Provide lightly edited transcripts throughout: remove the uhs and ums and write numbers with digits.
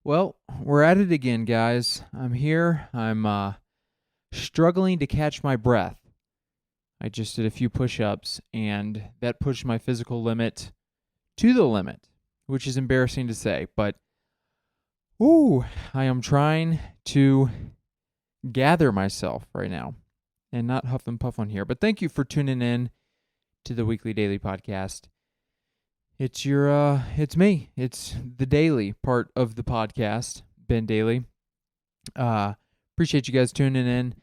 Well, we're at it again, guys. I'm here. I'm struggling to catch my breath. I just did a few push ups, and that pushed my physical limit to the limit, which is embarrassing to say. But, ooh, I am trying to gather myself right now and not huff and puff on here. But thank you for tuning in to the weekly daily podcast. It's me. It's the daily part of the podcast, Ben Dailey. Uh, Appreciate you guys tuning in.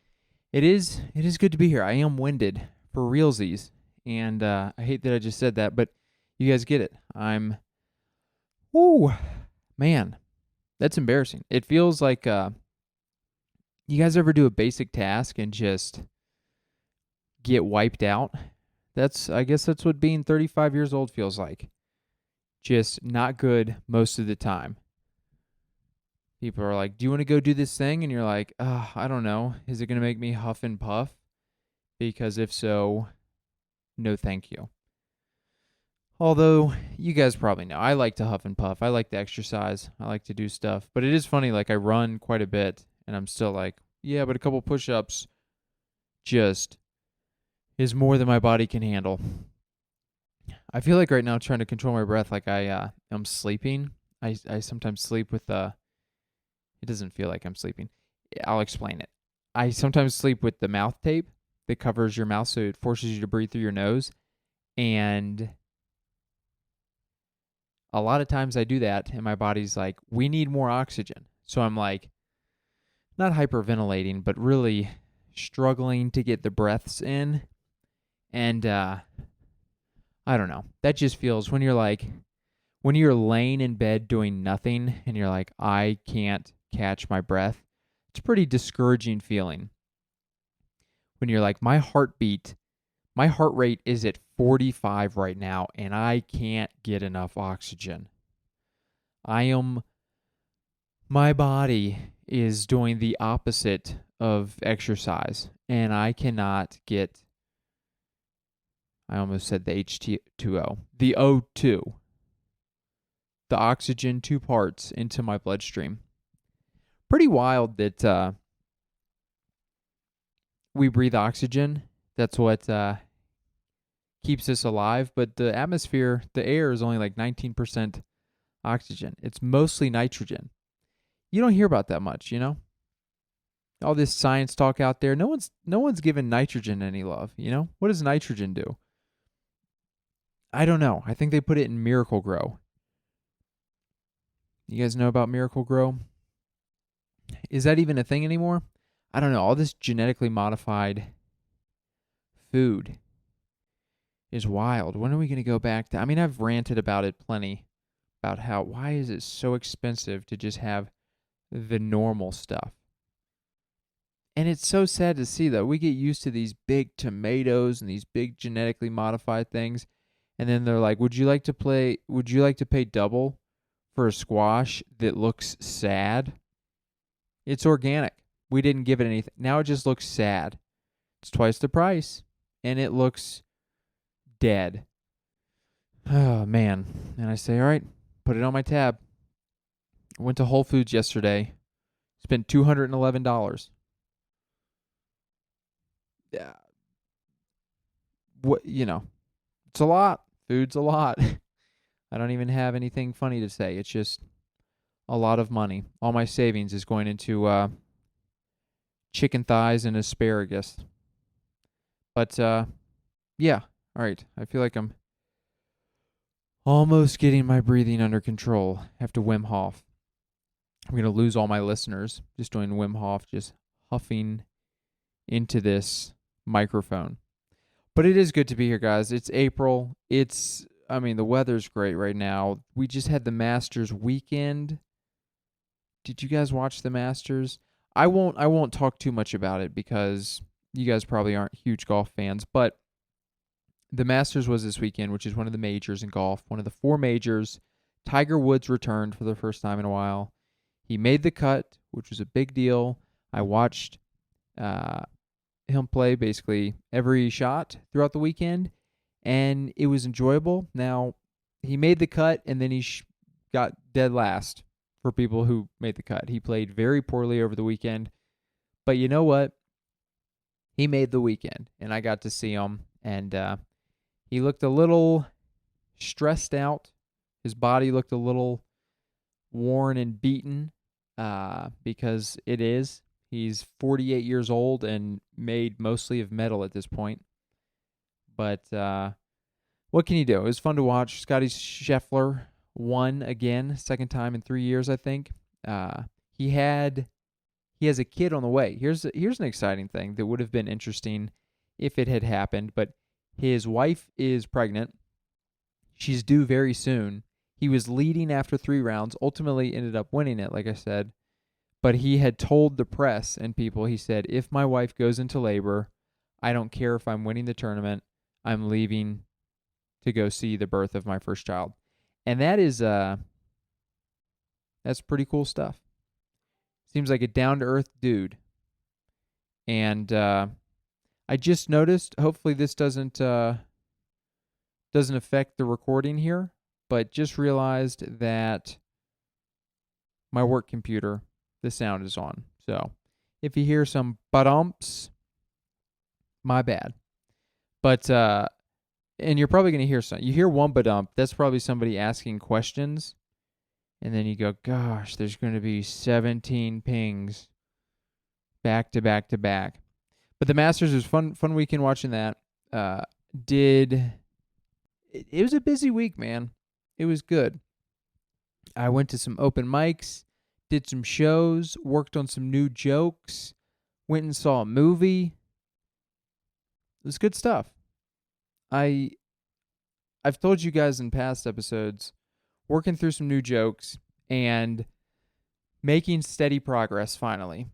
It is good to be here. I am winded for realsies, and I hate that I just said that, but you guys get it. Whoo, man, that's embarrassing. It feels like you guys ever do a basic task and just get wiped out? I guess that's what being 35 years old feels like. Just not good most of the time. People are like, "Do you want to go do this thing?" And you're like, I don't know. Is it going to make me huff and puff? Because if so, no thank you. Although, you guys probably know, I like to huff and puff. I like to exercise. I like to do stuff. But it is funny, like I run quite a bit, and I'm still like, yeah, but a couple push-ups just is more than my body can handle. I feel like right now trying to control my breath like I'm sleeping. I sometimes sleep with it doesn't feel like I'm sleeping. I'll explain it. I sometimes sleep with the mouth tape that covers your mouth so it forces you to breathe through your nose. And a lot of times I do that and my body's like, we need more oxygen. So I'm like, not hyperventilating, but really struggling to get the breaths in. And I don't know. That just feels when you're laying in bed doing nothing and you're like, I can't catch my breath. It's a pretty discouraging feeling. When you're like, my heart rate is at 45 right now, and I can't get enough oxygen. My body is doing the opposite of exercise, and I cannot get, I almost said the H2O, the O2, the oxygen 2 parts into my bloodstream. Pretty wild that we breathe oxygen. That's what keeps us alive. But the atmosphere, the air is only like 19% oxygen. It's mostly nitrogen. You don't hear about that much, you know? All this science talk out there. No one's giving nitrogen any love, you know? What does nitrogen do? I don't know. I think they put it in Miracle Grow. You guys know about Miracle Grow? Is that even a thing anymore? I don't know. All this genetically modified food is wild. When are we going to go back to? I mean, I've ranted about it plenty about why is it so expensive to just have the normal stuff. And it's so sad to see that we get used to these big tomatoes and these big genetically modified things, and then they're like, would you like to pay double for a squash that looks sad? It's organic. We didn't give it anything. Now it just looks sad. It's twice the price, and it looks dead. Oh, man. And I say, all right, put it on my tab. I went to Whole Foods yesterday. Spent $211. Yeah. It's a lot. Food's a lot. I don't even have anything funny to say. It's just a lot of money. All my savings is going into chicken thighs and asparagus. But yeah, all right. I feel like I'm almost getting my breathing under control. I have to Wim Hof. I'm going to lose all my listeners just doing Wim Hof, just huffing into this microphone. But it is good to be here, guys. It's April. The weather's great right now. We just had the Masters weekend. Did you guys watch the Masters? I won't talk too much about it because you guys probably aren't huge golf fans, but the Masters was this weekend, which is one of the majors in golf, one of the 4 majors. Tiger Woods returned for the first time in a while. He made the cut, which was a big deal. I watched him play basically every shot throughout the weekend, and it was enjoyable. Now, he made the cut, and then he got dead last. for people who made the cut. He played very poorly over the weekend, but you know what? He made the weekend, and I got to see him, and he looked a little stressed out. His body looked a little worn and beaten because it is. He's 48 years old and made mostly of metal at this point. But what can you do? It was fun to watch. Scotty Scheffler won again, second time in 3 years, I think. He has a kid on the way. Here's an exciting thing that would have been interesting if it had happened, but his wife is pregnant. She's due very soon. He was leading after 3 rounds, ultimately ended up winning it, like I said. But he had told the press and people, he said, if my wife goes into labor, I don't care if I'm winning the tournament, I'm leaving to go see the birth of my first child. And that is that's pretty cool stuff. Seems like a down-to-earth dude. And I just noticed, hopefully this doesn't affect the recording here, but just realized that my work computer, the sound is on. So if you hear some ba-dumps, my bad. But, and you're probably going to hear some. You hear one ba-dump, that's probably somebody asking questions. And then you go, gosh, there's going to be 17 pings back to back to back. But the Masters was fun weekend watching that. It was a busy week, man. It was good. I went to some open mics, did some shows, worked on some new jokes, went and saw a movie. It was good stuff. I've told you guys in past episodes, working through some new jokes and making steady progress finally.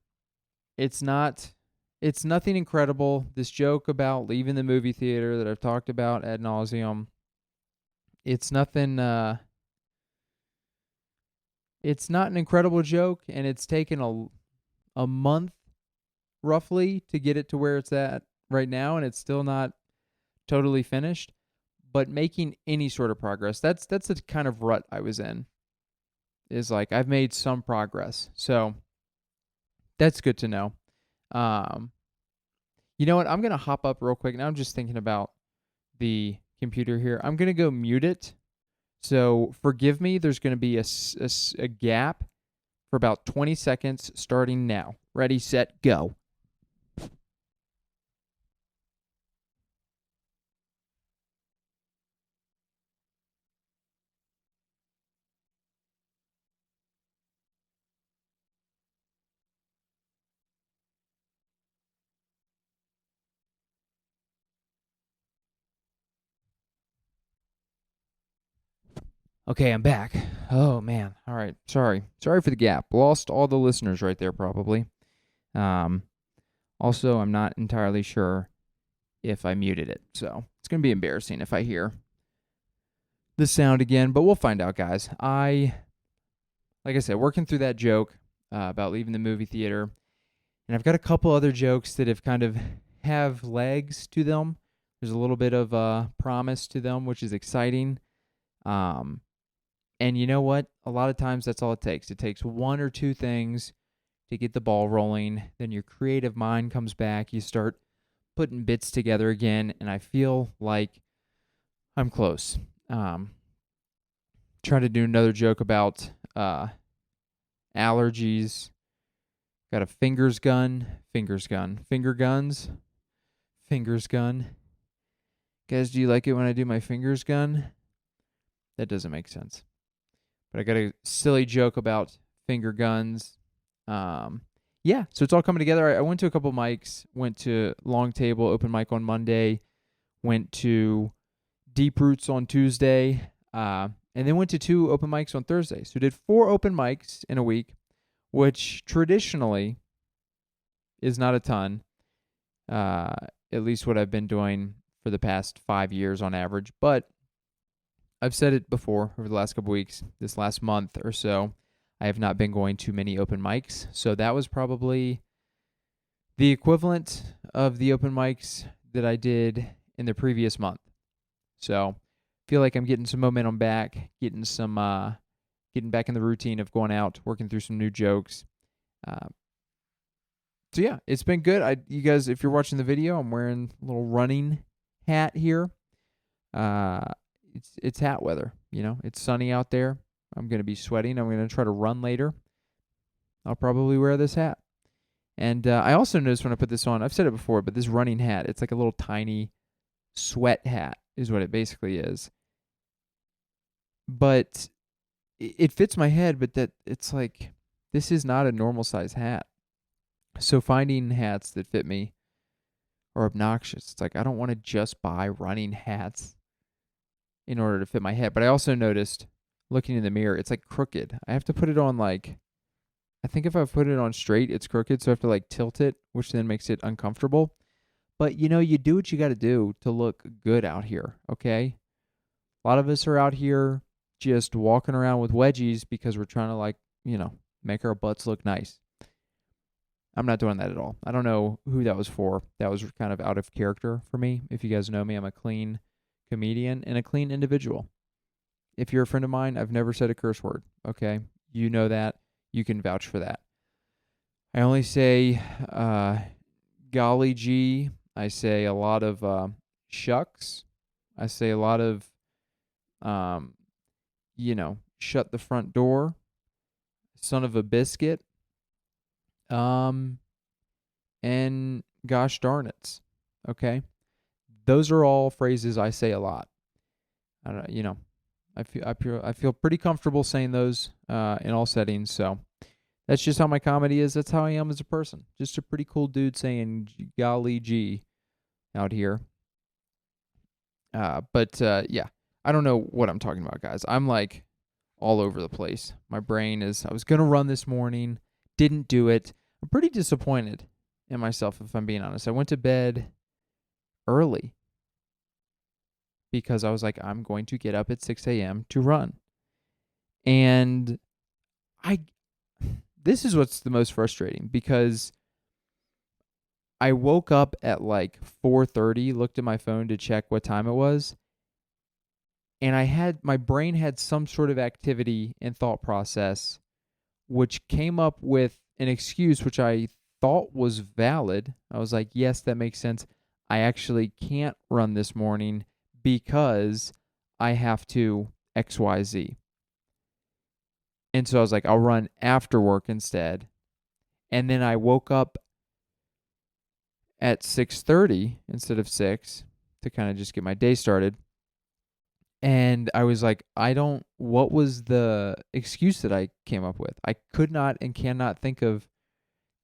It's nothing incredible. This joke about leaving the movie theater that I've talked about ad nauseum, it's nothing, it's not an incredible joke, and it's taken a month roughly to get it to where it's at right now, and it's still not totally finished. But making any sort of progress, that's the kind of rut I was in. Is like I've made some progress, so that's good to know. You know what? I'm gonna hop up real quick. Now I'm just thinking about the computer here. I'm gonna go mute it. So forgive me. There's gonna be a gap for about 20 seconds starting now. Ready, set, go. Okay, I'm back. Oh, man. All right. Sorry for the gap. Lost all the listeners right there, probably. Also, I'm not entirely sure if I muted it, so it's going to be embarrassing if I hear the sound again, but we'll find out, guys. Like I said, working through that joke about leaving the movie theater, and I've got a couple other jokes that have kind of have legs to them. There's a little bit of promise to them, which is exciting. And you know what? A lot of times that's all it takes. It takes one or two things to get the ball rolling. Then your creative mind comes back. You start putting bits together again, and I feel like I'm close. Trying to do another joke about allergies. Got a finger guns. Guys, do you like it when I do my fingers gun? That doesn't make sense. But I got a silly joke about finger guns. Yeah, so it's all coming together. I went to a couple mics, went to Long Table open mic on Monday, went to Deep Roots on Tuesday, and then went to 2 open mics on Thursday. So did 4 open mics in a week, which traditionally is not a ton, at least what I've been doing for the past 5 years on average. But I've said it before over the last couple weeks, this last month or so, I have not been going to many open mics. So that was probably the equivalent of the open mics that I did in the previous month. So feel like I'm getting some momentum back, getting some getting back in the routine of going out, working through some new jokes. So yeah, it's been good. You guys, if you're watching the video, I'm wearing a little running hat here. It's hat weather. It's sunny out there. I'm gonna be sweating. I'm gonna try to run later. I'll probably wear this hat. And I also noticed when I put this on, I've said it before, but this running hat, it's like a little tiny sweat hat, is what it basically is. But it fits my head, but that it's like this is not a normal size hat. So finding hats that fit me are obnoxious. It's like I don't want to just buy running hats in order to fit my head. But I also noticed looking in the mirror, it's like crooked. I have to put it on I think if I put it on straight, it's crooked, so I have to tilt it, which then makes it uncomfortable. But you do what you got to do to look good out here, okay? A lot of us are out here just walking around with wedgies because we're trying to make our butts look nice. I'm not doing that at all. I don't know who that was for. That was kind of out of character for me. If you guys know me, I'm a clean comedian and a clean individual. If you're a friend of mine, I've never said a curse word, okay? You know that. You can vouch for that. I only say golly gee. I say a lot of shucks. I say a lot of, shut the front door, son of a biscuit, and gosh darn it. Okay? Those are all phrases I say a lot. I don't I feel pretty comfortable saying those in all settings, so that's just how my comedy is. That's how I am as a person. Just a pretty cool dude saying golly gee out here. But yeah, I don't know what I'm talking about, guys. I'm all over the place. My brain is, I was going to run this morning, didn't do it. I'm pretty disappointed in myself, if I'm being honest. I went to bed early because I was like, I'm going to get up at 6 a.m. to run. And this is what's the most frustrating, because I woke up at 4:30, looked at my phone to check what time it was, and my brain had some sort of activity and thought process which came up with an excuse which I thought was valid. I was like, yes, that makes sense. I actually can't run this morning because I have to XYZ. And so I was like, I'll run after work instead. And then I woke up at 6:30 instead of 6 to kind of just get my day started. And I was like, what was the excuse that I came up with? I could not and cannot think of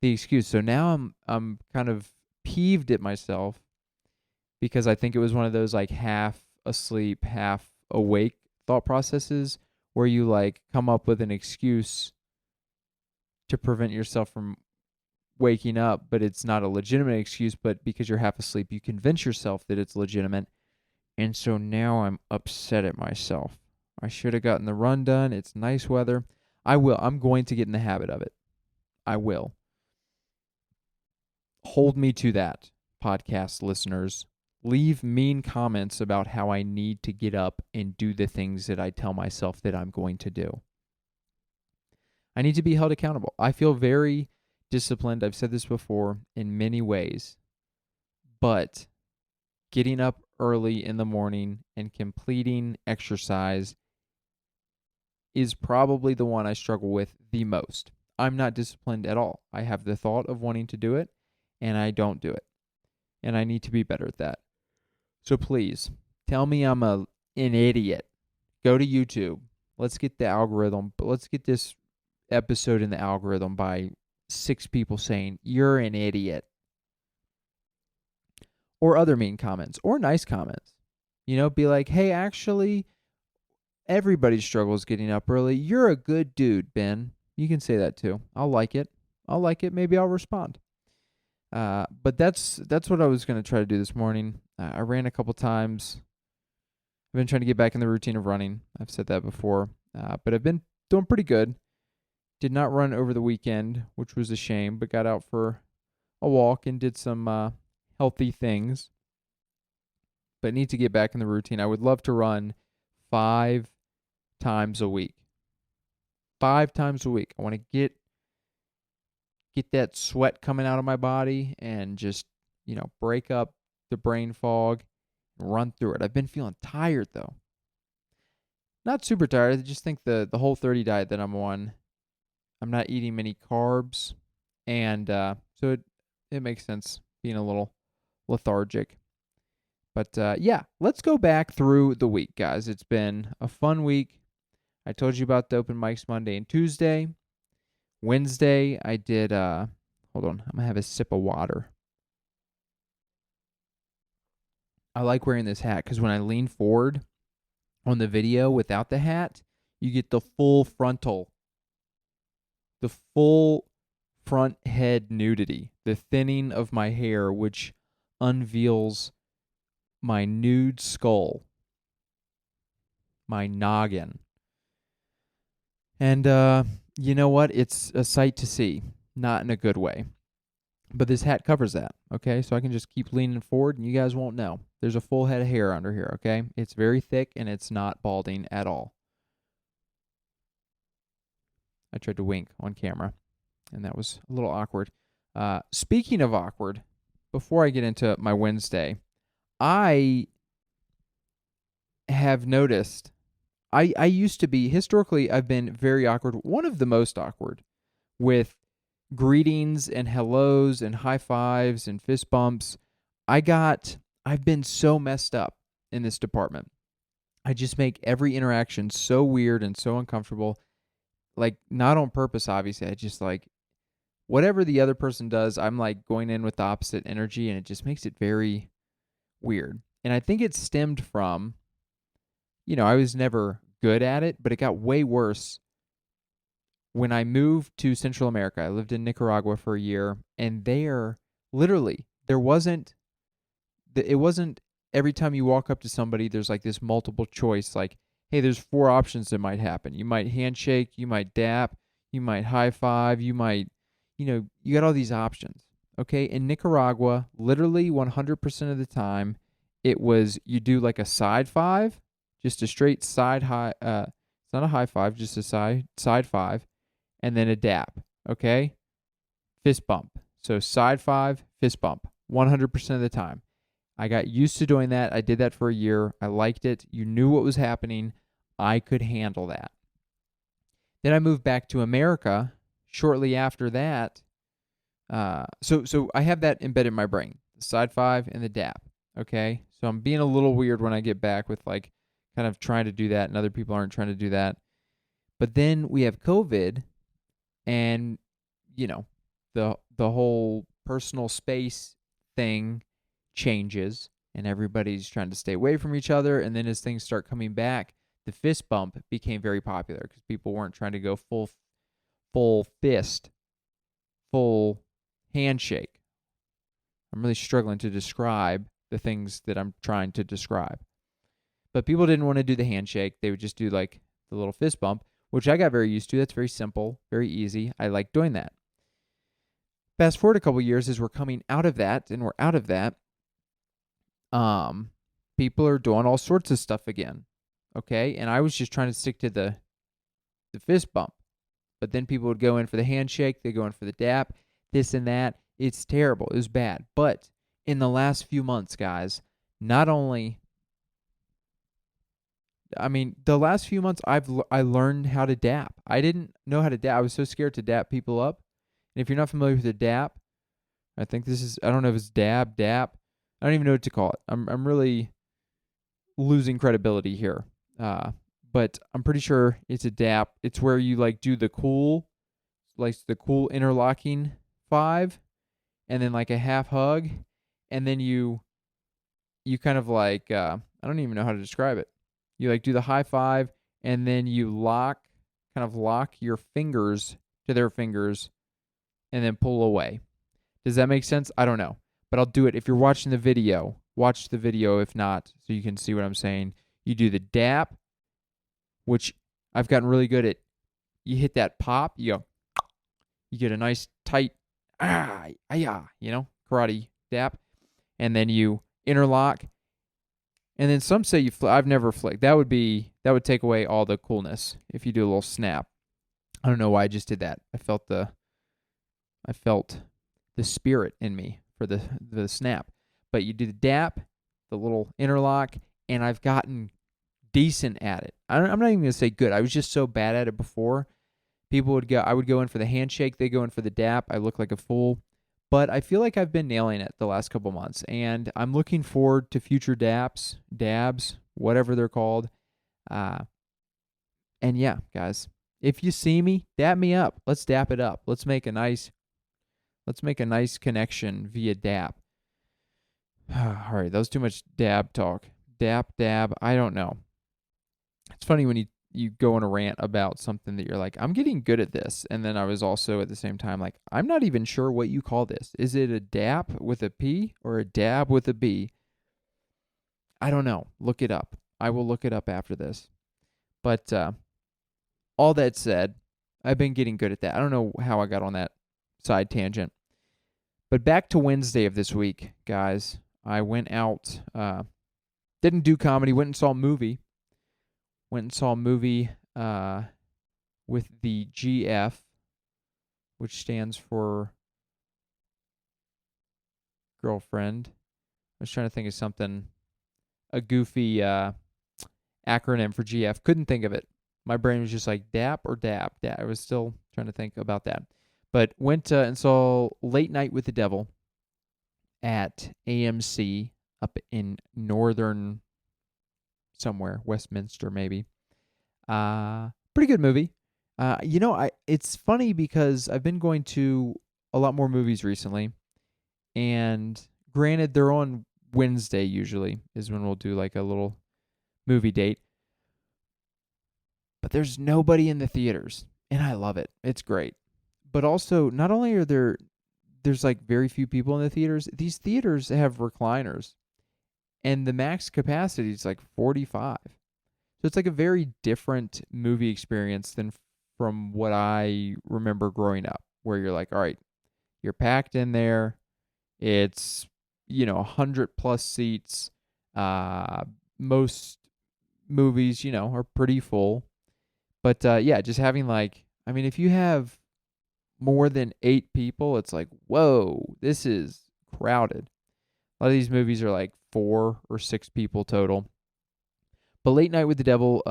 the excuse. So now I'm kind of peeved at myself because I think it was one of those half asleep, half awake thought processes where you come up with an excuse to prevent yourself from waking up, but it's not a legitimate excuse, but because you're half asleep, you convince yourself that it's legitimate. And so now I'm upset at myself. I should have gotten the run done. It's nice weather. I'm going to get in the habit of it. I will. Hold me to that, podcast listeners. Leave mean comments about how I need to get up and do the things that I tell myself that I'm going to do. I need to be held accountable. I feel very disciplined. I've said this before in many ways. But getting up early in the morning and completing exercise is probably the one I struggle with the most. I'm not disciplined at all. I have the thought of wanting to do it, and I don't do it. And I need to be better at that. So please, tell me I'm an idiot. Go to YouTube. Let's get the algorithm. Let's get this episode in the algorithm by 6 people saying, you're an idiot. Or other mean comments. Or nice comments. Be like, hey, actually, everybody struggles getting up early. You're a good dude, Ben. You can say that too. I'll like it. Maybe I'll respond. But that's what I was going to try to do this morning. I ran a couple times. I've been trying to get back in the routine of running. I've said that before. But I've been doing pretty good. Did not run over the weekend, which was a shame, but got out for a walk and did some healthy things. But need to get back in the routine. I would love to run 5 times a week. 5 times a week. I want to get that sweat coming out of my body and just, break up the brain fog and run through it. I've been feeling tired though. Not super tired. I just think the whole 30 diet that I'm on, I'm not eating many carbs, and so it makes sense being a little lethargic. But yeah, let's go back through the week, guys. It's been a fun week. I told you about the open mics Monday and Tuesday. Wednesday, I did, hold on, I'm going to have a sip of water. I like wearing this hat because when I lean forward on the video without the hat, you get the full front head nudity, the thinning of my hair, which unveils my nude skull, my noggin. And you know what? It's a sight to see, not in a good way. But this hat covers that, okay? So I can just keep leaning forward and you guys won't know. There's a full head of hair under here, okay? It's very thick and it's not balding at all. I tried to wink on camera, and that was a little awkward. Speaking of awkward, before I get into my Wednesday, I have noticed, I used to be, historically, I've been very awkward, one of the most awkward, with greetings and hellos and high fives and fist bumps. I've been so messed up in this department. I just make every interaction so weird and so uncomfortable. Like, not on purpose, obviously. I just whatever the other person does, I'm going in with the opposite energy, and it just makes it very weird. And I think it stemmed from, I was never good at it, but it got way worse when I moved to Central America. I lived in Nicaragua for a year, and there, literally, it wasn't every time you walk up to somebody, there's this multiple choice, hey, there's 4 options that might happen. You might handshake, you might dap, you might high five, you might, you got all these options. Okay, in Nicaragua, literally 100% of the time, it was you do a side five, just a straight side high, it's not a high five, just a side five, and then a dap, okay? Fist bump. So side five, fist bump, 100% of the time. I got used to doing that. I did that for a year. I liked it. You knew what was happening. I could handle that. Then I moved back to America shortly after that. So I have that embedded in my brain, the side five and the dap, okay? So I'm being a little weird when I get back with kind of trying to do that, and other people aren't trying to do that. But then we have COVID, and, the whole personal space thing changes, and everybody's trying to stay away from each other. And then as things start coming back, the fist bump became very popular because people weren't trying to go full fist, full handshake. I'm really struggling to describe the things that I'm trying to describe. But people didn't want to do the handshake. They would just do the little fist bump, which I got very used to. That's very simple, very easy. I like doing that. Fast forward a couple years as we're coming out of that, and we're out of that, people are doing all sorts of stuff again, okay? And I was just trying to stick to the fist bump. But then people would go in for the handshake, they go in for the dap, this and that. It's terrible. It was bad. But in the last few months, guys, the last few months I learned how to dap. I didn't know how to dap. I was so scared to dap people up. And if you're not familiar with a dap, I don't know if it's dap. I don't even know what to call it. I'm really losing credibility here. But I'm pretty sure it's a dap. It's where you do the cool interlocking 5, and then a half hug, and then you kind of I don't even know how to describe it. You do the high 5, and then you lock your fingers to their fingers, and then pull away. Does that make sense? I don't know. But I'll do it. If you're watching the video, watch the video. If not, so you can see what I'm saying. You do the dap, which I've gotten really good at. You hit that pop, you get a nice tight, karate dap, and then you interlock. And then some say you I've never flicked. That would take away all the coolness if you do a little snap. I don't know why I just did that. I felt the spirit in me for the snap. But you do the dap, the little interlock, and I've gotten decent at it. I'm not even gonna say good. I was just so bad at it before. I would go in for the handshake. They go in for the dap. I look like a fool. But I feel like I've been nailing it the last couple months, and I'm looking forward to future dabs, whatever they're called. Uh, and yeah, guys, if you see me, dap me up. Let's dap it up. Let's make a nice connection via dap. All right, that was too much dab talk. Dab. I don't know. It's funny when you go on a rant about something that you're like, I'm getting good at this. And then I was also at the same time like, I'm not even sure what you call this. Is it a dap with a P or a dab with a B? I don't know. Look it up. I will look it up after this. But all that said, I've been getting good at that. I don't know how I got on that side tangent. But back to Wednesday of this week, guys. I went out, didn't do comedy, went and saw a movie. With the GF, which stands for girlfriend. I was trying to think of something, a goofy acronym for GF. Couldn't think of it. My brain was just like DAP or DAB. I was still trying to think about that. But went and saw Late Night with the Devil at AMC up in northern somewhere, Westminster maybe. Pretty good movie. It's funny because I've been going to a lot more movies recently, and granted, they're on Wednesday usually is when we'll do like a little movie date. But there's nobody in the theaters, and I love it. It's great. But also, not only are there's like very few people in the theaters, these theaters have recliners, and the max capacity is like 45. So it's like a very different movie experience than from what I remember growing up, where you're like, all right, you're packed in there. It's, 100 plus seats. Most movies, are pretty full. But yeah, just having if you have more than 8 people, it's like, whoa, this is crowded. A lot of these movies are like 4 or 6 people total. But Late Night with the Devil,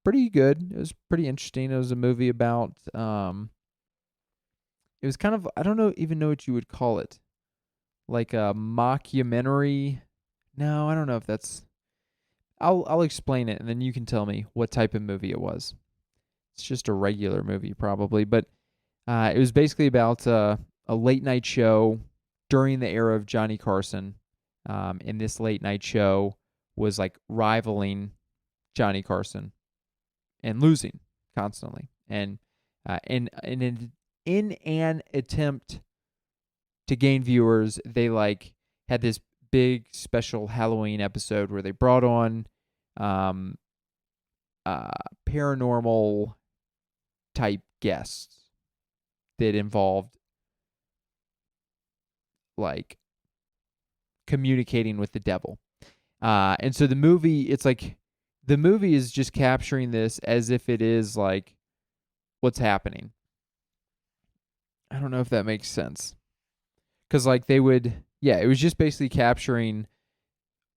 pretty good. It was pretty interesting. It was a movie about, it was kind of, I don't even know what you would call it. Like a mockumentary. No, I don't know if that's, I'll explain it and then you can tell me what type of movie it was. It's just a regular movie probably, but it was basically about a late night show during the era of Johnny Carson. And this late night show was like rivaling Johnny Carson and losing constantly. And in an attempt to gain viewers, they had this big special Halloween episode where they brought on paranormal type guests that involved like communicating with the devil. And so the movie is just capturing this as if it is like what's happening. I don't know if that makes sense. Because it was just basically capturing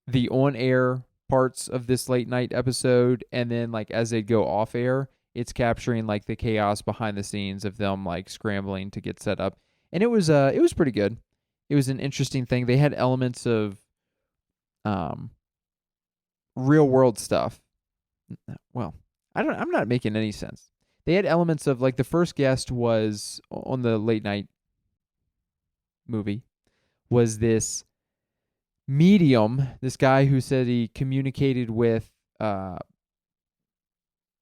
the on-air parts of this late night episode, and then as they go off air, it's capturing the chaos behind the scenes of them scrambling to get set up. And it was pretty good. It was an interesting thing. They had elements of real world stuff. Well, I'm not making any sense. They had elements of the first guest was on the late night movie was this medium, this guy who said he communicated with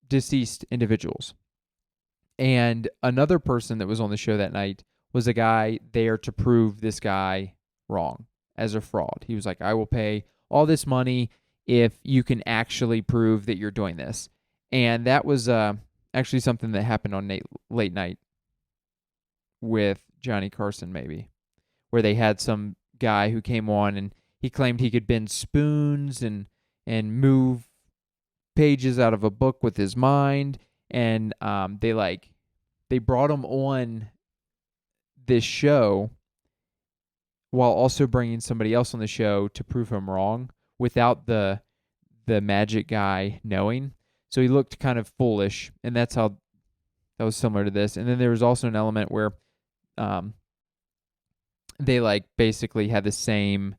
deceased individuals. And another person that was on the show that night was a guy there to prove this guy wrong as a fraud. He was like, I will pay all this money if you can actually prove that you're doing this. And that was actually something that happened on Late Night with Johnny Carson, maybe, where they had some guy who came on and he claimed he could bend spoons and move pages out of a book with his mind. And they they brought him on this show while also bringing somebody else on the show to prove him wrong without the magic guy knowing. So he looked kind of foolish, and that's how that was similar to this. And then there was also an element where they like basically had the same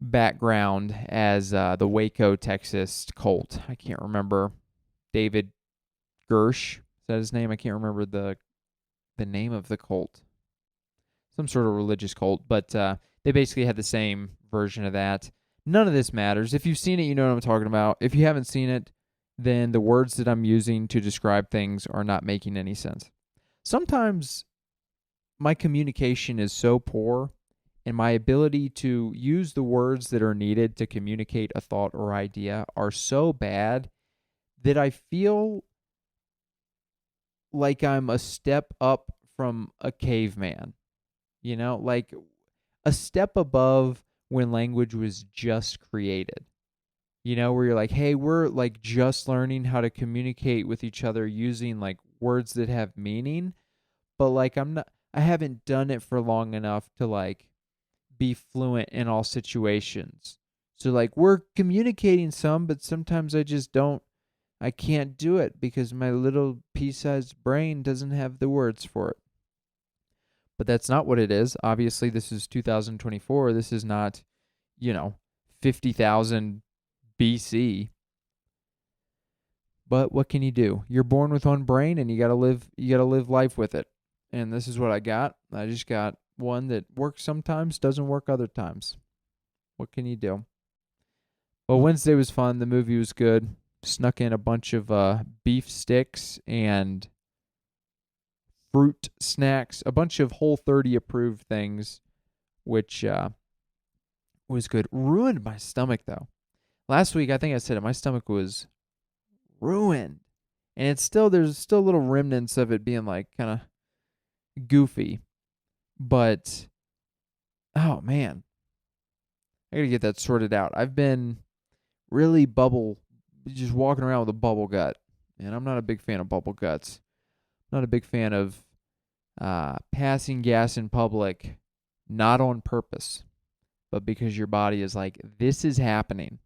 background as the Waco, Texas cult. I can't remember David Gersh. Is that his name? I can't remember the name of the cult. Some sort of religious cult, but they basically had the same version of that. None of this matters. If you've seen it, you know what I'm talking about. If you haven't seen it, then the words that I'm using to describe things are not making any sense. Sometimes my communication is so poor, and my ability to use the words that are needed to communicate a thought or idea are so bad that I feel like I'm a step up from a caveman. You know, like a step above when language was just created. You know, where you're like, hey, we're like just learning how to communicate with each other using like words that have meaning, but like I haven't done it for long enough to like be fluent in all situations. So like we're communicating some, but sometimes I can't do it because my little pea-sized brain doesn't have the words for it. But that's not what it is. Obviously, this is 2024. This is not, 50,000 BC. But what can you do? You're born with one brain and you got to live life with it. And this is what I got. I just got one that works sometimes, doesn't work other times. What can you do? Well, Wednesday was fun. The movie was good. Snuck in a bunch of beef sticks and fruit snacks, a bunch of Whole30 approved things, which was good. Ruined my stomach, though. Last week, I think I said it, my stomach was ruined. And there's still little remnants of it being like kind of goofy. But, oh man, I gotta get that sorted out. I've been really just walking around with a bubble gut. And I'm not a big fan of bubble guts. Not a big fan of passing gas in public, not on purpose, but because your body is like, this is happening.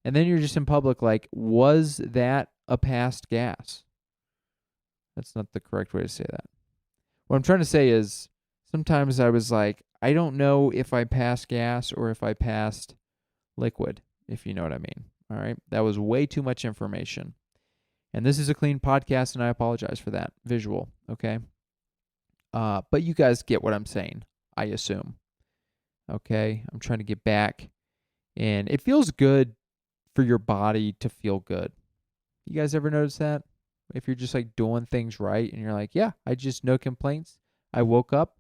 And then you're just in public like, was that a passed gas? That's not the correct way to say that. What I'm trying to say is sometimes I was like, I don't know if I passed gas or if I passed liquid, if you know what I mean. All right. That was way too much information. And this is a clean podcast, and I apologize for that visual, okay? But you guys get what I'm saying, I assume. Okay? I'm trying to get back. And it feels good for your body to feel good. You guys ever notice that? If you're just like doing things right and you're like, yeah, no complaints. I woke up.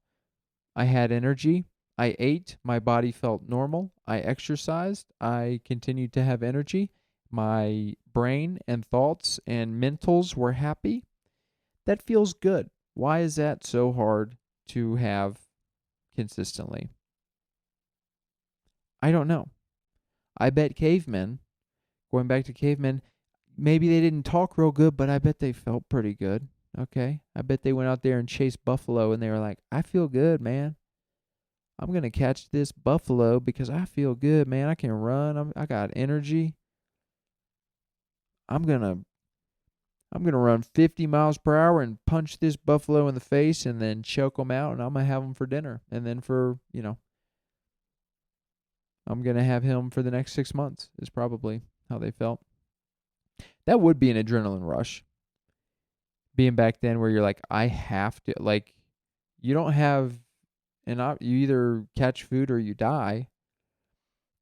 I had energy. I ate. My body felt normal. I exercised. I continued to have energy. My brain and thoughts and mentals were happy. That feels good. Why is that so hard to have consistently? I don't know. I bet cavemen, going back to cavemen, maybe they didn't talk real good, but I bet they felt pretty good. Okay? I bet they went out there and chased buffalo and they were like, I feel good, man. I'm going to catch this buffalo because I feel good, man. I can run. I got energy. I'm gonna run 50 miles per hour and punch this buffalo in the face and then choke him out, and I'm gonna have him for dinner. And then I'm gonna have him for the next 6 months. Is probably how they felt. That would be an adrenaline rush. Being back then, where you're like, I have to, like, you don't have you either catch food or you die.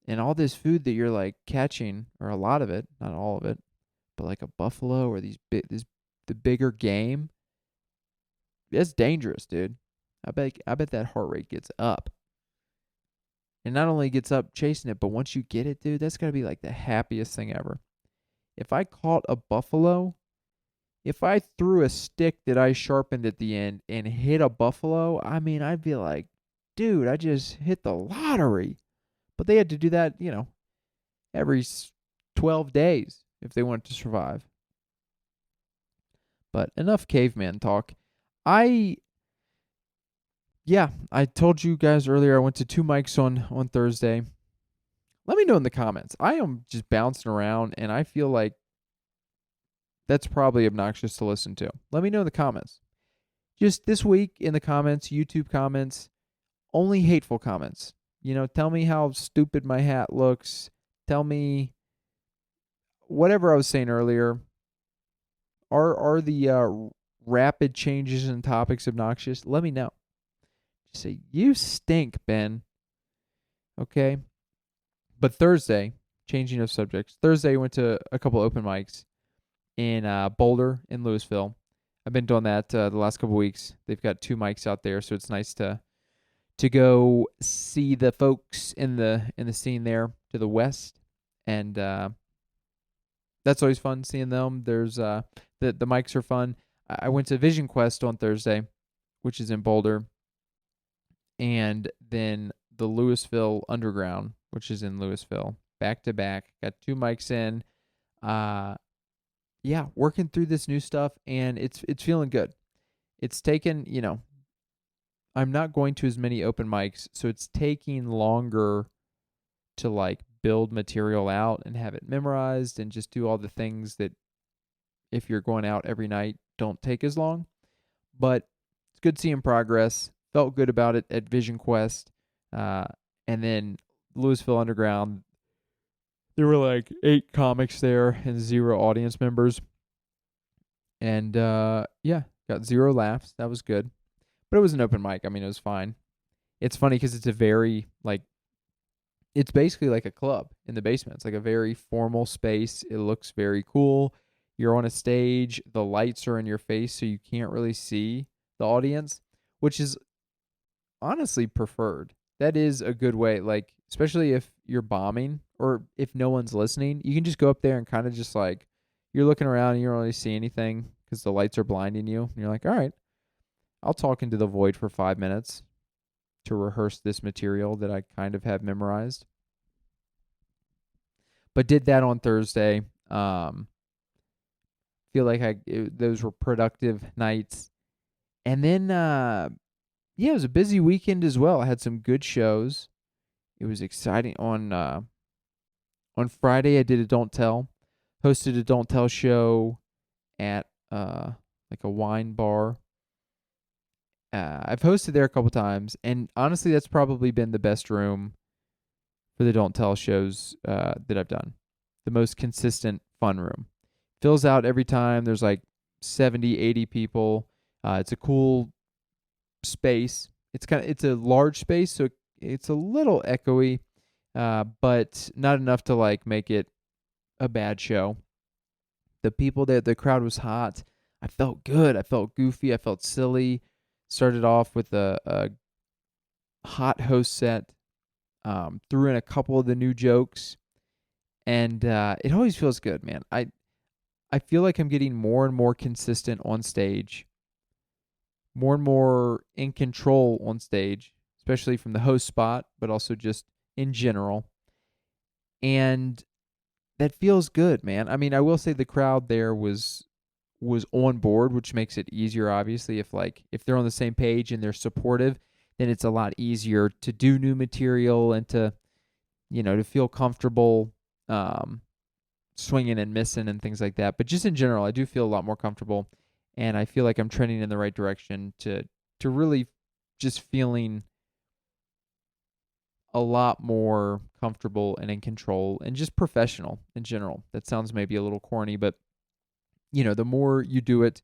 And all this food that you're like catching, or a lot of it, not all of it, but like a buffalo or the bigger game, that's dangerous, dude. I bet that heart rate gets up. And not only gets up chasing it, but once you get it, dude, that's got to be like the happiest thing ever. If I caught a buffalo, if I threw a stick that I sharpened at the end and hit a buffalo, I mean, I'd be like, dude, I just hit the lottery. But they had to do that, every 12 days if they wanted to survive. But enough caveman talk. I told you guys earlier I went to 2 mics on Thursday. Let me know in the comments. I am just bouncing around and I feel like that's probably obnoxious to listen to. Let me know in the comments. Just this week in the comments, YouTube comments, only hateful comments. Tell me how stupid my hat looks. Tell me whatever I was saying earlier. Are the rapid changes in topics obnoxious? Let me know. Just say, you stink, Ben. Okay? But Thursday, changing of subjects, Thursday I went to a couple open mics in Boulder and Louisville. I've been doing that the last couple weeks. They've got 2 mics out there, so it's nice to go see the folks in the scene there to the west, and that's always fun seeing them. There's the mics are fun. I went to Vision Quest on Thursday, which is in Boulder, and then the Louisville Underground, which is in Louisville, back to back. Got 2 mics in. Working through this new stuff, and it's feeling good. It's taken, I'm not going to as many open mics, so it's taking longer to like build material out and have it memorized and just do all the things that if you're going out every night don't take as long. But it's good seeing progress. Felt good about it at Vision Quest. And then Louisville Underground, there were like 8 comics there and 0 audience members. And got 0 laughs. That was good. But it was an open mic. I mean, it was fine. It's funny because it's a very, it's basically like a club in the basement. It's like a very formal space. It looks very cool. You're on a stage. The lights are in your face, so you can't really see the audience, which is honestly preferred. That is a good way, especially if you're bombing or if no one's listening, you can just go up there and kind of just you're looking around and you don't really see anything because the lights are blinding you. And you're like, all right, I'll talk into the void for 5 minutes to rehearse this material that I kind of have memorized. But did that on Thursday. Feel like those were productive nights. And then, it was a busy weekend as well. I had some good shows. It was exciting. On Friday, I did a Don't Tell. Hosted a Don't Tell show at a wine bar. I've hosted there a couple times, and honestly, that's probably been the best room for the Don't Tell shows that I've done. The most consistent, fun room. Fills out every time. There's 70, 80 people. It's a cool space. It's a large space, so it's a little echoey, but not enough to make it a bad show. The people there, the crowd was hot. I felt good. I felt goofy. I felt silly. Started off with a hot host set. Threw in a couple of the new jokes, and it always feels good, man. I feel like I'm getting more and more consistent on stage, more and more in control on stage, especially from the host spot, but also just in general. And that feels good, man. I mean, I will say the crowd there was on board, which makes it easier, obviously. If they're on the same page and they're supportive, then it's a lot easier to do new material and to feel comfortable swinging and missing and things like that. But just in general, I do feel a lot more comfortable, and I feel like I'm trending in the right direction to really just feeling a lot more comfortable and in control and just professional in general. That sounds maybe a little corny, but the more you do it,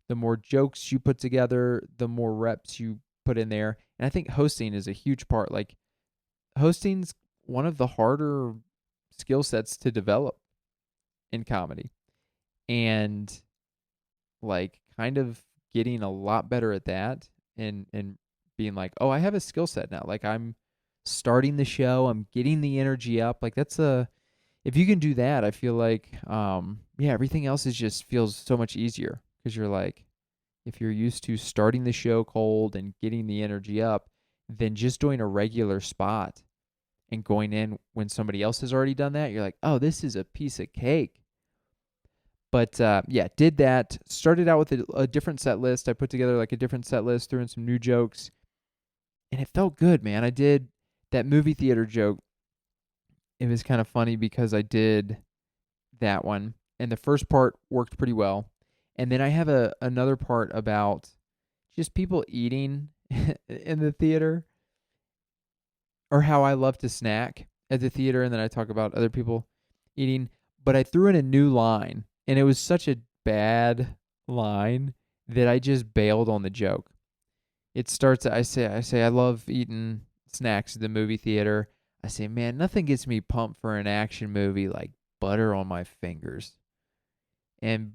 the more jokes you put together, the more reps you put in there. And I think hosting is a huge part. Hosting's one of the harder skill sets to develop in comedy. And kind of getting a lot better at that and being oh, I have a skill set now. I'm starting the show, I'm getting the energy up. If you can do that, I feel everything else just feels so much easier because you're if you're used to starting the show cold and getting the energy up, then just doing a regular spot and going in when somebody else has already done that, you're oh, this is a piece of cake. But yeah, did that. Started out with a different set list. I put together like a different set list, threw in some new jokes, and it felt good, man. I did that movie theater joke. It was kind of funny because I did that one, and the first part worked pretty well. And then I have another part about just people eating in the theater, or how I love to snack at the theater, and then I talk about other people eating. But I threw in a new line, and it was such a bad line that I just bailed on the joke. It starts. I say I love eating snacks at the movie theater. I say, man, nothing gets me pumped for an action movie like butter on my fingers. And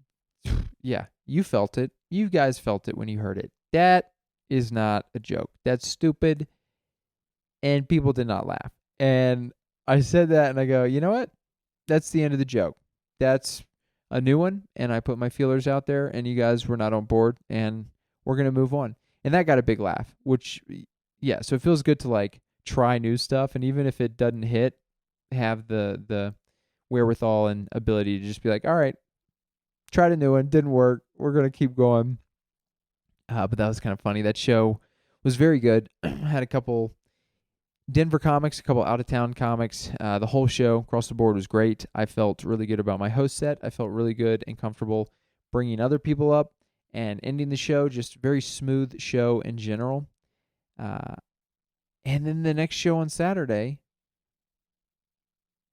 yeah, you felt it. You guys felt it when you heard it. That is not a joke. That's stupid. And people did not laugh. And I said that and I go, you know what? That's the end of the joke. That's a new one. And I put my feelers out there and you guys were not on board and we're going to move on. And that got a big laugh, which, yeah, so it feels good to like try new stuff. And even if it doesn't hit, have the wherewithal and ability to just be like, all right, tried a new one, didn't work. We're going to keep going. But that was kind of funny. That show was very good. Had a couple Denver comics, a couple out of town comics. The whole show across the board was great. I felt really good about my host set. I felt really good and comfortable bringing other people up and ending the show. Just very smooth show in general. And then the next show on Saturday,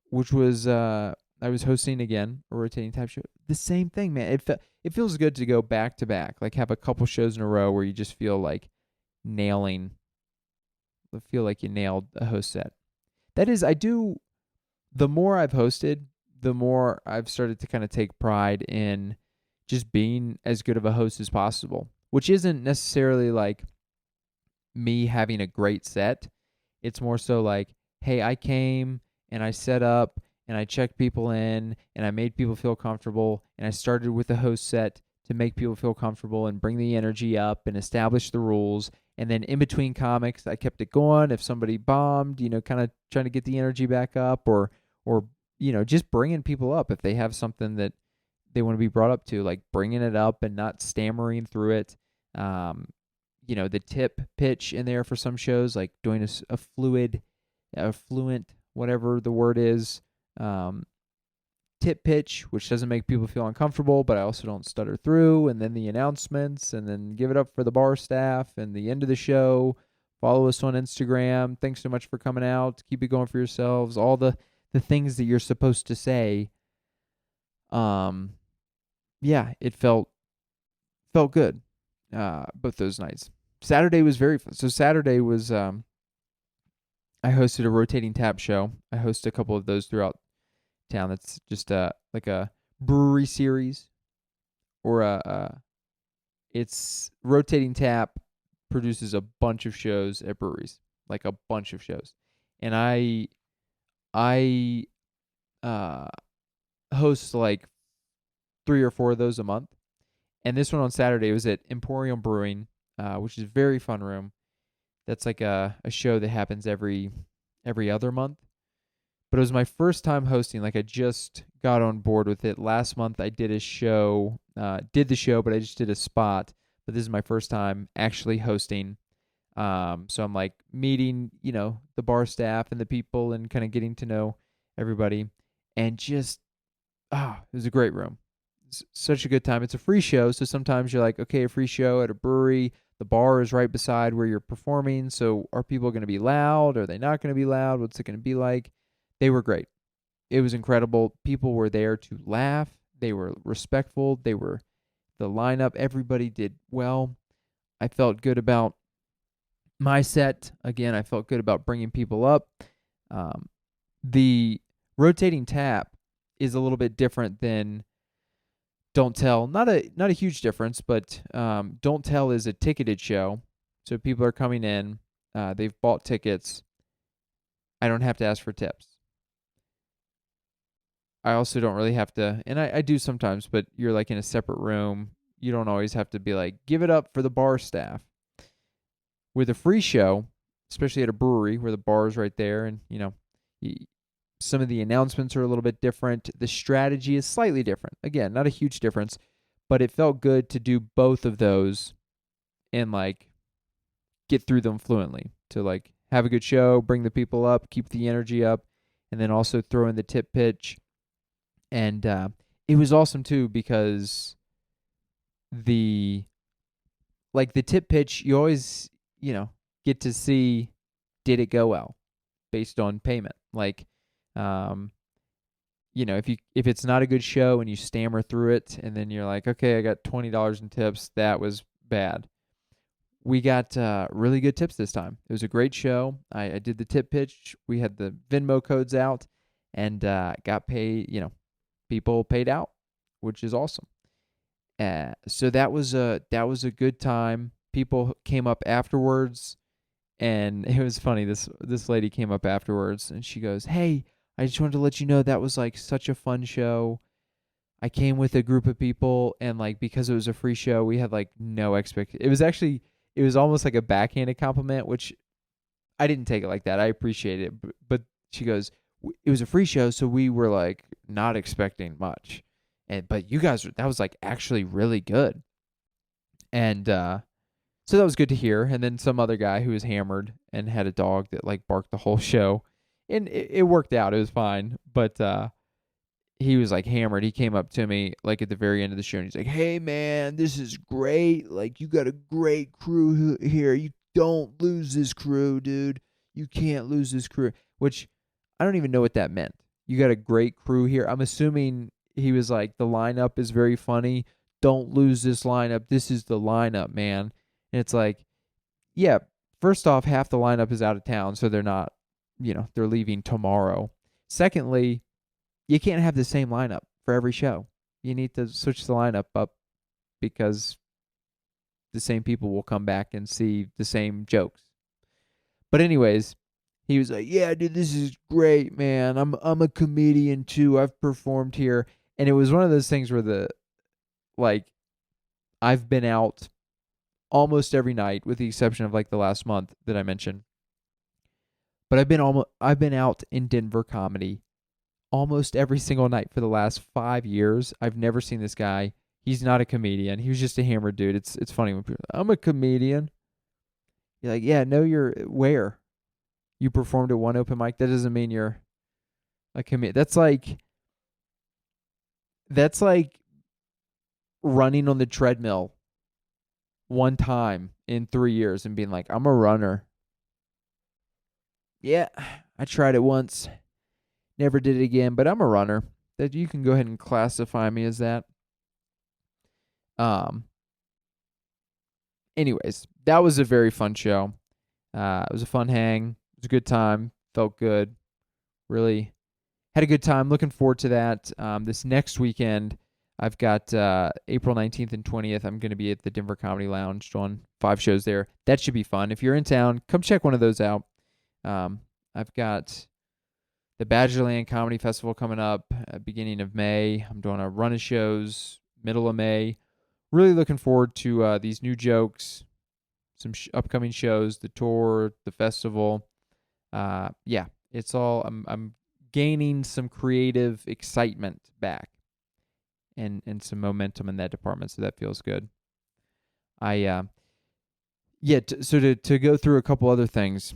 which was I was hosting again a rotating type show. The same thing, man. It feels good to go back to back, like have a couple shows in a row where you just feel like nailing. I feel like you nailed a host set. That is, I do. The more I've hosted, the more I've started to kind of take pride in just being as good of a host as possible, which isn't necessarily like me having a great set. It's more so like, hey, I came and I set up and I checked people in and I made people feel comfortable and I started with the host set to make people feel comfortable and bring the energy up and establish the rules. And then in between comics, I kept it going. If somebody bombed, kind of trying to get the energy back up or just bringing people up if they have something that they want to be brought up to, like bringing it up and not stammering through it. The tip pitch in there for some shows, like doing a fluent, whatever the word is, tip pitch, which doesn't make people feel uncomfortable, but I also don't stutter through, and then the announcements, and then give it up for the bar staff, and the end of the show. Follow us on Instagram. Thanks so much for coming out. Keep it going for yourselves. All the things that you're supposed to say. Yeah, it felt good. Both those nights. Saturday was very fun. So Saturday was I hosted a rotating tap show. I hosted a couple of those throughout town. That's just like a brewery series, or it's rotating tap produces a bunch of shows at breweries, like a bunch of shows, and I host like 3 or 4 of those a month. And this one on Saturday was at Emporium Brewing, which is a very fun room. That's like a show that happens every other month. But it was my first time hosting. Like I just got on board with it. Last month I did a show, but I just did a spot. But this is my first time actually hosting. So I'm like meeting, the bar staff and the people and kind of getting to know everybody. And just, it was a great room. Such a good time. It's a free show, so sometimes you're like, okay, a free show at a brewery. The bar is right beside where you're performing, so are people going to be loud? Are they not going to be loud? What's it going to be like? They were great. It was incredible. People were there to laugh. They were respectful. The lineup, everybody did well. I felt good about my set. Again, I felt good about bringing people up. The rotating tap is a little bit different than Don't Tell. Not a huge difference, but Don't Tell is a ticketed show. So people are coming in, they've bought tickets. I don't have to ask for tips. I also don't really have to, and I do sometimes, but you're like in a separate room. You don't always have to be like, give it up for the bar staff. With a free show, especially at a brewery where the bar is right there and, Some of the announcements are a little bit different. The strategy is slightly different. Again, not a huge difference, but it felt good to do both of those and like get through them fluently, to like have a good show, bring the people up, keep the energy up, and then also throw in the tip pitch. And it was awesome too because the the tip pitch, you always, get to see, did it go well based on payment. Like, if it's not a good show and you stammer through it and then you're like, okay, I got $20 in tips, that was bad. We got really good tips this time. It was a great show. I did the tip pitch. We had the Venmo codes out and got paid, people paid out, which is awesome. So that was a good time. People came up afterwards, and it was funny. This lady came up afterwards, and she goes, "Hey, I just wanted to let you know that was like such a fun show. I came with a group of people, and like because it was a free show, we had like no expectation. It was almost like a backhanded compliment, which I didn't take it like that. I appreciate it, but she goes, it was a free show, so we were like not expecting much, but you guys, that was like actually really good, and so that was good to hear. And then some other guy who was hammered and had a dog that like barked the whole show, and it worked out. It was fine, but he was like hammered. He came up to me like at the very end of the show and he's like, "Hey man, this is great. Like you got a great crew here. You don't lose this crew, dude. You can't lose this crew." Which I don't even know what that meant. You got a great crew here. I'm assuming he was like, the lineup is very funny. Don't lose this lineup. This is the lineup, man. And it's like, yeah, first off, half the lineup is out of town, so they're not, they're leaving tomorrow. Secondly, you can't have the same lineup for every show. You need to switch the lineup up because the same people will come back and see the same jokes. But anyways, he was like, "Yeah, dude, this is great, man. I'm a comedian too. I've performed here." And it was one of those things where I've been out almost every night with the exception of like the last month that I mentioned. But I've been out in Denver comedy almost every single night for the last 5 years. I've never seen this guy. He's not a comedian. He was just a hammered dude. It's funny when people, "I'm a comedian." You're like, "Yeah, no, you're where? You performed at one open mic. That doesn't mean you're a comedian." That's like running on the treadmill one time in 3 years and being like, "I'm a runner." Yeah, I tried it once. Never did it again, but I'm a runner. That you can go ahead and classify me as that. Anyways, that was a very fun show. It was a fun hang. It was a good time. Felt good. Really had a good time. Looking forward to that. This next weekend, I've got April 19th and 20th. I'm going to be at the Denver Comedy Lounge doing 5 shows there. That should be fun. If you're in town, come check one of those out. I've got the Badgerland Comedy Festival coming up at beginning of May. I'm doing a run of shows middle of May. Really looking forward to these new jokes, some upcoming shows, the tour, the festival. Yeah, it's all. I'm gaining some creative excitement back, and some momentum in that department, so that feels good. To go through a couple other things.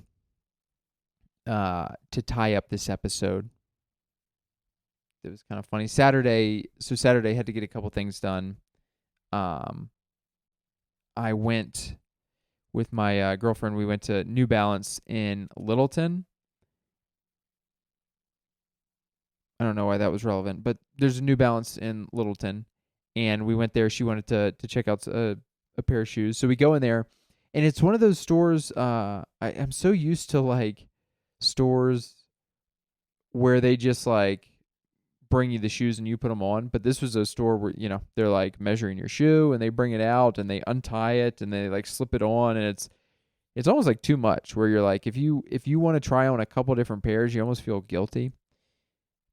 To tie up this episode. It was kind of funny. Saturday had to get a couple things done. I went with my girlfriend. We went to New Balance in Littleton. I don't know why that was relevant, but there's a New Balance in Littleton, and we went there. She wanted to check out a pair of shoes, so we go in there, and it's one of those stores. I'm so used to like stores where they just like bring you the shoes and you put them on, but this was a store where they're like measuring your shoe and they bring it out and they untie it and they like slip it on, and it's almost like too much, where you're like, if you want to try on a couple different pairs, you almost feel guilty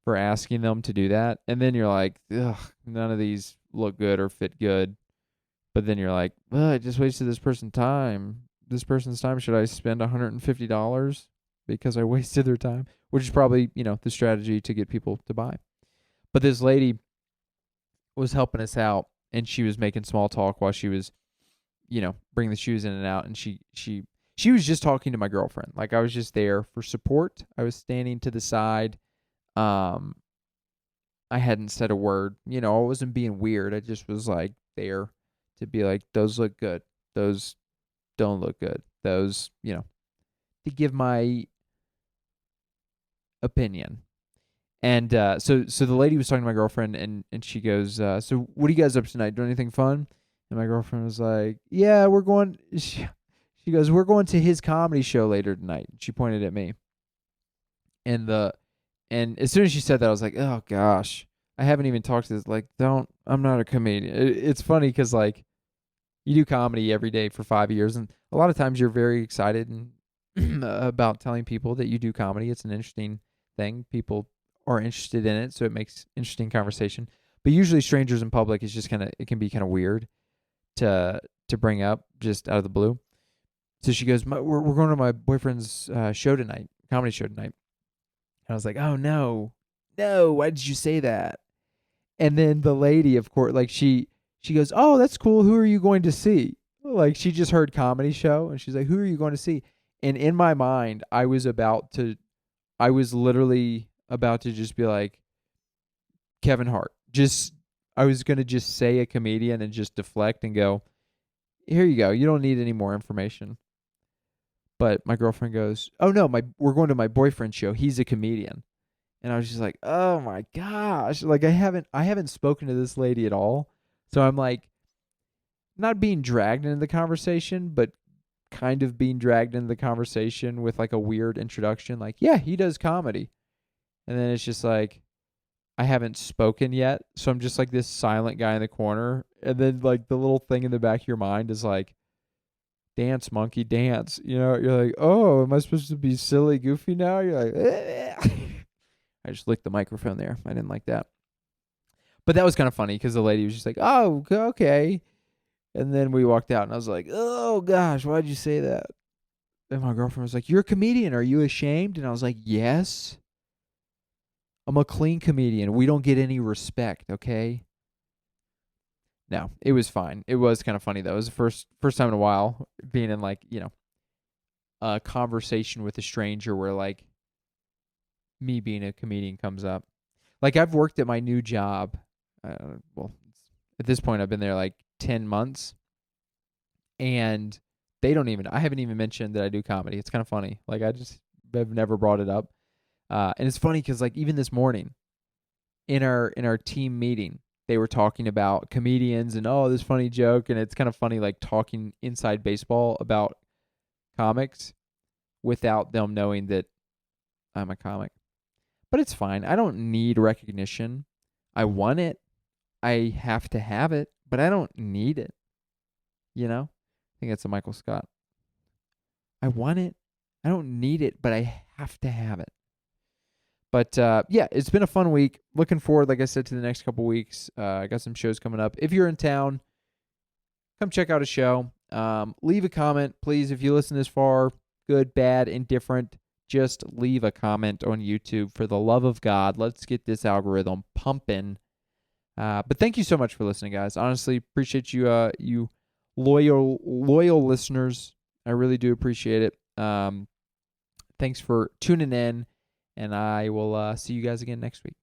for asking them to do that, and then you're like, ugh, none of these look good or fit good, but then you're like, I just wasted this person's time. Should I spend $150? because I wasted their time, which is probably, the strategy to get people to buy. But this lady was helping us out, and she was making small talk while she was, bringing the shoes in and out. And she was just talking to my girlfriend. Like, I was just there for support. I was standing to the side. I hadn't said a word. I wasn't being weird. I just was like there to be like, those look good. Those don't look good. Those, to give my opinion. And so the lady was talking to my girlfriend, and she goes, so what are you guys up to tonight? Doing anything fun? And my girlfriend was like, yeah, we're going. She goes, we're going to his comedy show later tonight. She pointed at me. And as soon as she said that, I was like, oh gosh, I haven't even talked to this. Like, I'm not a comedian. It's funny because like, you do comedy every day for 5 years, and a lot of times you're very excited and about telling people that you do comedy. It's an interesting thing. People are interested in it, so it makes interesting conversation. But usually strangers in public is just it can be kind of weird to bring up just out of the blue. So she goes, we're going to my boyfriend's show tonight, comedy show tonight. And I was like, oh no, why did you say that? And then the lady, of course, like she goes, oh, that's cool. Who are you going to see? Like, she just heard comedy show, and she's like, who are you going to see? And in my mind, I was literally about to just be like, Kevin Hart. I was going to just say a comedian and just deflect and go, here you go. You don't need any more information. But my girlfriend goes, oh no, we're going to my boyfriend's show. He's a comedian. And I was just like, oh my gosh. Like, I haven't spoken to this lady at all. So I'm like, not being dragged into the conversation, but kind of being dragged into the conversation with like a weird introduction. Like, yeah, he does comedy. And then it's just like, I haven't spoken yet. So I'm just like this silent guy in the corner. And then like the little thing in the back of your mind is like, dance, monkey, dance. You're like, oh, am I supposed to be silly, goofy now? You're like, I just licked the microphone there. I didn't like that. But that was kind of funny because the lady was just like, oh, okay. And then we walked out, and I was like, oh, gosh, why'd you say that? And my girlfriend was like, you're a comedian. Are you ashamed? And I was like, yes. I'm a clean comedian. We don't get any respect, okay? No, it was fine. It was kind of funny, though. It was the first time in a while being in, like, a conversation with a stranger where, like, me being a comedian comes up. Like, I've worked at my new job. Well, at this point, I've been there, like, 10 months. And I haven't even mentioned that I do comedy. It's kind of funny. Like, I've never brought it up. And it's funny because, like, even this morning in our team meeting, they were talking about comedians and, oh, this funny joke. And it's kind of funny, like, talking inside baseball about comics without them knowing that I'm a comic. But it's fine. I don't need recognition. I want it. I have to have it, but I don't need it. I think that's a Michael Scott. I want it. I don't need it, but I have to have it. But yeah, it's been a fun week. Looking forward, like I said, to the next couple weeks. I got some shows coming up. If you're in town, come check out a show. Leave a comment, please. If you listen this far, good, bad, indifferent, just leave a comment on YouTube. For the love of God, let's get this algorithm pumping. But thank you so much for listening, guys. Honestly, appreciate you, you loyal listeners. I really do appreciate it. Thanks for tuning in, and I will see you guys again next week.